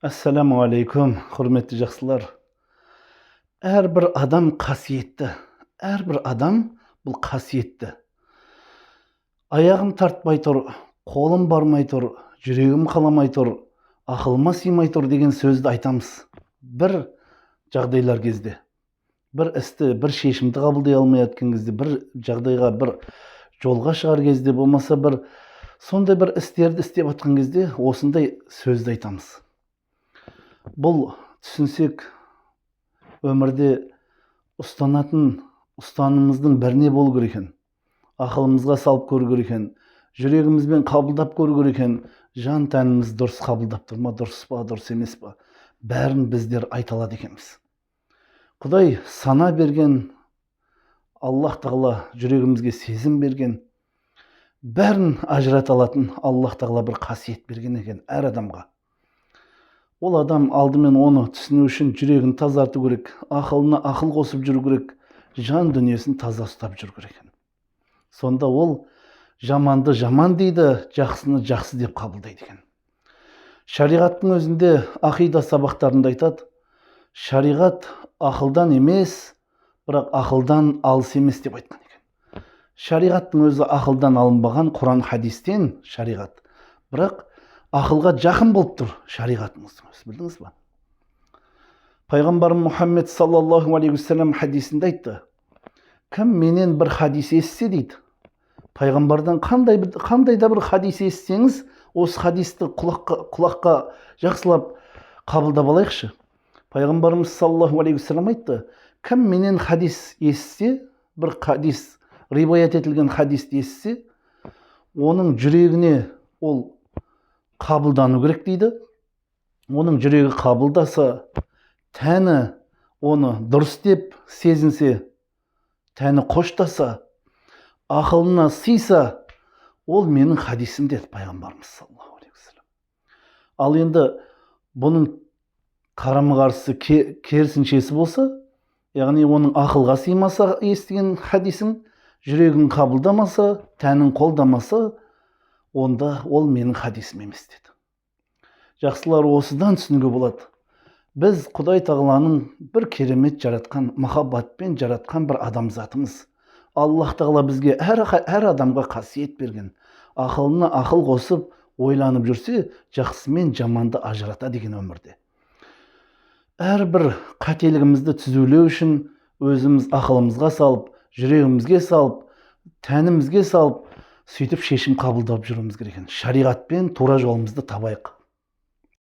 Assalamu alaikum, hürmetli жақсылар. Әрбір адам қасиетті. Әрбір адам бұл қасиетті. Аяғым тартпай тұр, қолым бармай тұр, жүрегім қаламай тұр, ақылыма сыймай тұр деген сөзді айтамыз. Бір жағдайлар кезде, бір істі, бір шешімді қабылдай алмай жатқан кезде, бір жағдайға, бір жолға шығар кезде, болмаса бір сондай бір істерді істеп жатқан кезде осындай сөзді айтамыз. Бұл түсінсек өмірде ұстанатын ұстанымымыздың біріне болу керек екен. Ақылымызға салып көру керек екен. Жүрегімізбен қабылдап көру керек екен. Жан тәніміз дұрыс қабылдап тұр ма, дұрыс па, дұрыс емес па? Бәрін біздер айта алады екенбіз. Құдай сана берген, Аллах тағала жүрегімізге сезім берген, бәрін ажырата алатын Аллах тағала бір қасиет берген екен әр адамға. Ол адам алдымен оны түсіну үшін жүрегін тазарту керек, ақылына ақыл қосып жүру керек, жан дүниесін таза ұстап жүру керек. Сонда ол жаманды жаман дейді, жақсыны жақсы деп қабылдайды екен. Шариғаттың өзінде ақида сабақтарында айтады, шариғат ақылдан емес, бірақ ақылдан алыс емес деп айтқан екен. Шариғаттың өзі ақылдан алынбаған, Құран хадистен шариғат, бірақ ақылға жақын болып тұр шариғатымыздың өзі, білдіңіз ба? Пайғамбарым Мұхаммед саллаллаху алейхи вассалам хадисінде айтты, кім менен бір хадис естісе дейді, пайғамбардан қандай да бір хадис естісеңіз, осы хадисті құлаққа жақсылап қабылдап алайықшы. Пайғамбарымыз саллаллаху алейхи вассалам айтты, кім менен хадис естісе, бір хадис, риуаят етілген хадисті естісе, оның жүрегіне ол қабылдану керек дейді. Оның жүрегі қабылдаса, тәні оны дұрыс деп сезінсе, тәні қоштаса, ақылына сыйса, ол менің хадисім деді пайғамбарымыз саллаллаху алейхи вассалам. Ал енді бұның қарама қарсы керісіншесі болса, яғни оның ақылға сыймаса естіген хадисің, жүрегін қабылдамаса, тәнін қолдамаса, онда ол менің хадисім емес деді. Жақсылар, осыдан түсінуге болады. Біз Құдай тағаланың бір керемет жаратқан, махаббатпен жаратқан бір адамзатымыз. Аллах тағала бізге әр адамға қасиет берген. Ақылына ақыл қосып, ойланып жүрсе, жақсы мен жаманды ажырата деген өмірде. Әрбір қателігімізді түзулеу үшін өзіміз ақылымызға салып, жүрегімізге салып, тәнімізге салып, сөйтіп шешім қабылдап жүруіміз керек. Шариғатпен тура жолымызды табайық.